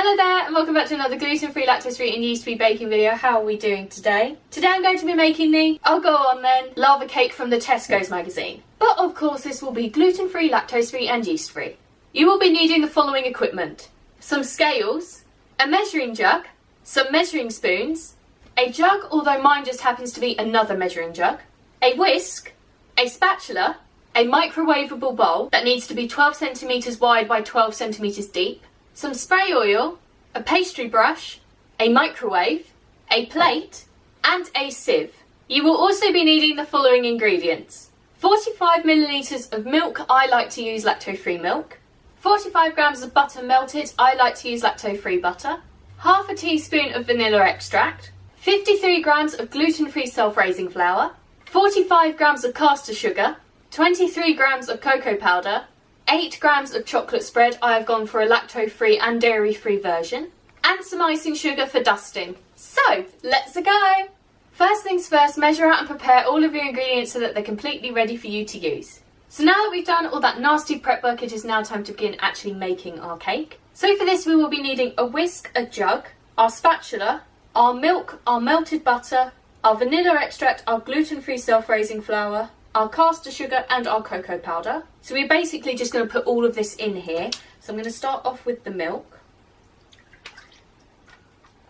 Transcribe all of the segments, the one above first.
Hello there and welcome back to another gluten-free, lactose-free and yeast-free baking video. How are we doing today? Today I'm going to be making the, I'll go on then, lava cake from the Tesco's magazine. But of course this will be gluten-free, lactose-free and yeast-free. You will be needing the following equipment: some scales, a measuring jug, some measuring spoons, a jug, although mine just happens to be another measuring jug, a whisk, a spatula, a microwavable bowl that needs to be 12 centimetres wide by 12 centimetres deep, some spray oil, a pastry brush, a microwave, a plate, and a sieve. You will also be needing the following ingredients: 45 millilitres of milk, I like to use lactose-free milk, 45 grams of butter melted, I like to use lactose-free butter, half a teaspoon of vanilla extract, 53 grams of gluten-free self-raising flour, 45 grams of caster sugar, 23 grams of cocoa powder, 8 grams of chocolate spread, I have gone for a lactose-free and dairy-free version, and some icing sugar for dusting. So, let's go! First things first, measure out and prepare all of your ingredients so that they're completely ready for you to use. So now that we've done all that nasty prep work, it is now time to begin actually making our cake. So for this we will be needing a whisk, a jug, our spatula, our milk, our melted butter, our vanilla extract, our gluten-free self-raising flour, our caster sugar and our cocoa powder. So we're basically just going to put all of this in here. So I'm going to start off with the milk.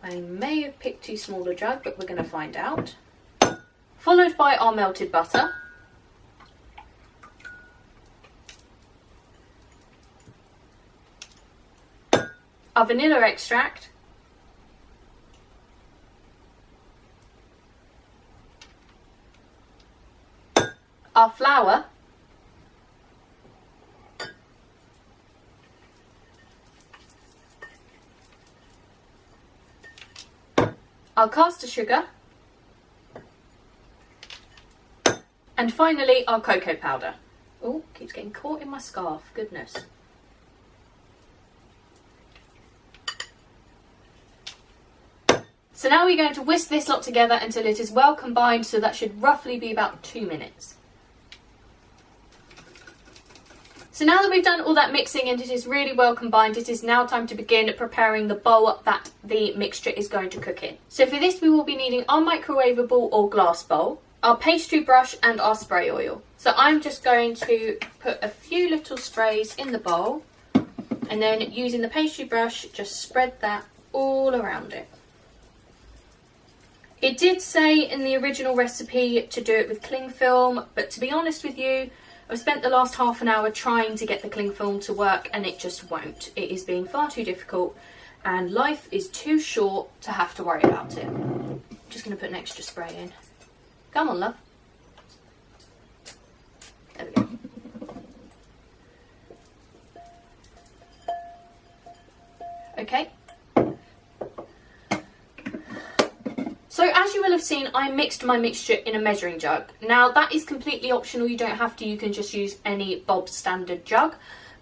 I may have picked too small a jug, but we're going to find out. Followed by our melted butter. Our vanilla extract. Our flour, our caster sugar, and finally our cocoa powder. Oh, keeps getting caught in my scarf, goodness. So now we're going to whisk this lot together until it is well combined, so that should roughly be about 2 minutes. So now that we've done all that mixing and it is really well combined, it is now time to begin preparing the bowl that the mixture is going to cook in. So for this we will be needing our microwavable or glass bowl, our pastry brush and our spray oil. So I'm just going to put a few little sprays in the bowl and then using the pastry brush just spread that all around it. It did say in the original recipe to do it with cling film, but to be honest with you, I've spent the last half an hour trying to get the cling film to work and it just won't. It is being far too difficult and life is too short to have to worry about it. Just going to put an extra spray in. Come on, love. There we go. Okay. So as you will have seen, I mixed my mixture in a measuring jug. Now that is completely optional, you don't have to, you can just use any Bob standard jug.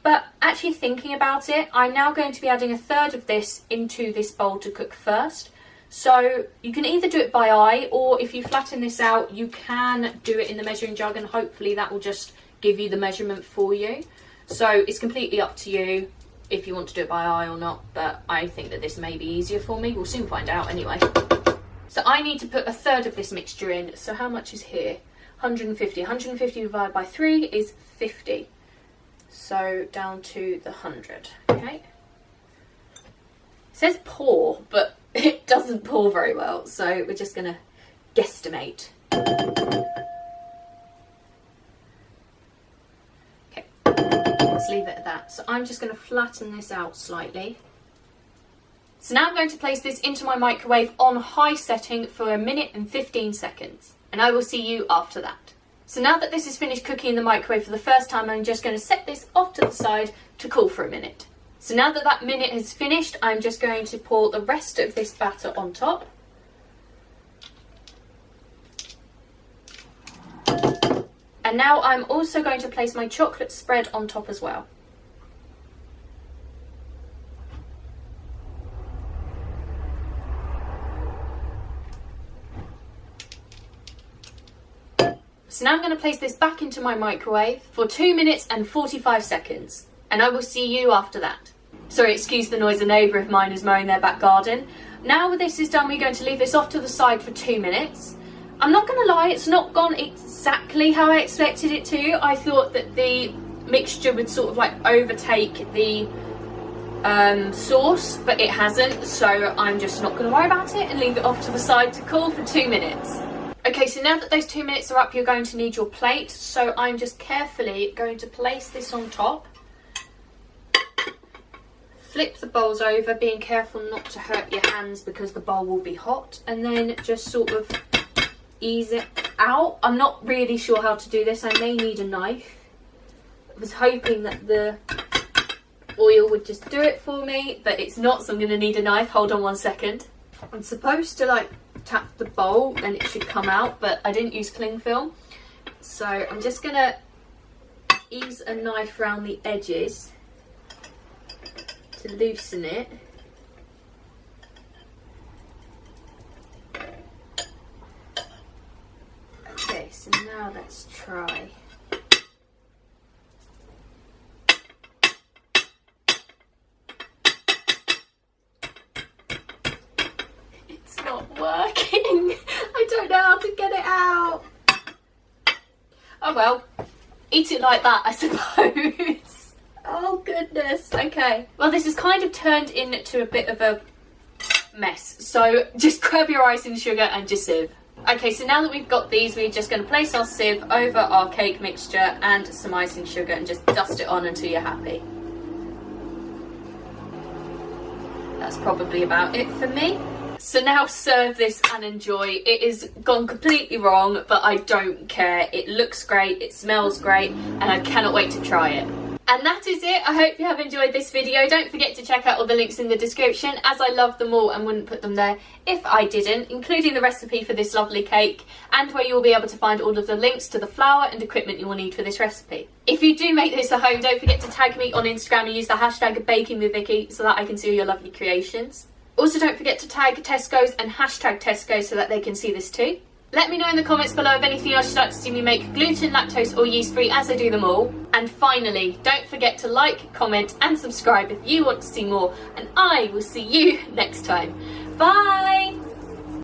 But actually thinking about it, I'm now going to be adding 1/3 of this into this bowl to cook first. So you can either do it by eye, or if you flatten this out, you can do it in the measuring jug and hopefully that will just give you the measurement for you. So it's completely up to you if you want to do it by eye or not, but I think that this may be easier for me. We'll soon find out anyway. So I need to put 1/3 of this mixture in. So how much is here? 150. 150 divided by 3 is 50. So down to the 100. Okay. It says pour, but it doesn't pour very well. So we're just going to guesstimate. Okay. Let's leave it at that. So I'm just going to flatten this out slightly. So now I'm going to place this into my microwave on high setting for 1 minute and 15 seconds. And I will see you after that. So now that this is finished cooking in the microwave for the first time, I'm just going to set this off to the side to cool for 1 minute. So now that that minute has finished, I'm just going to pour the rest of this batter on top. And now I'm also going to place my chocolate spread on top as well. So now I'm going to place this back into my microwave for 2 minutes and 45 seconds. And I will see you after that. Sorry, excuse the noise, a neighbour of mine is mowing their back garden. Now this is done, we're going to leave this off to the side for 2 minutes. I'm not going to lie, it's not gone exactly how I expected it to. I thought that the mixture would sort of like overtake the sauce, but it hasn't, so I'm just not going to worry about it and leave it off to the side to cool for 2 minutes. Okay, so now that those 2 minutes are up, you're going to need your plate, so I'm just carefully going to place this on top. Flip the bowls over, being careful not to hurt your hands because the bowl will be hot, and then just sort of ease it out. I'm not really sure how to do this, I may need a knife. I was hoping that the oil would just do it for me, but it's not, so I'm going to need a knife. Hold on 1 second. I'm supposed to like tap the bowl and it should come out, but I didn't use cling film, so I'm just going to ease a knife around the edges to loosen it. Okay, so now let's try. It's not working. I don't know how to get it out. Oh well, eat it like that, I suppose. Oh goodness, okay. Well, this has kind of turned into a bit of a mess, so just grab your icing sugar and your sieve. Okay, so now that we've got these, we're just going to place our sieve over our cake mixture and some icing sugar and just dust it on until you're happy. That's probably about it for me. So now serve this and enjoy. It has gone completely wrong, but I don't care. It looks great, it smells great, and I cannot wait to try it. And that is it. I hope you have enjoyed this video. Don't forget to check out all the links in the description, as I love them all and wouldn't put them there if I didn't, including the recipe for this lovely cake, and where you'll be able to find all of the links to the flour and equipment you will need for this recipe. If you do make this at home, don't forget to tag me on Instagram and use the hashtag bakingwithvickiie so that I can see all your lovely creations. Also, don't forget to tag Tesco's and hashtag Tesco so that they can see this too. Let me know in the comments below of anything else you'd like to see me make, gluten, lactose or yeast free, as I do them all. And finally, don't forget to like, comment and subscribe if you want to see more, and I will see you next time. Bye!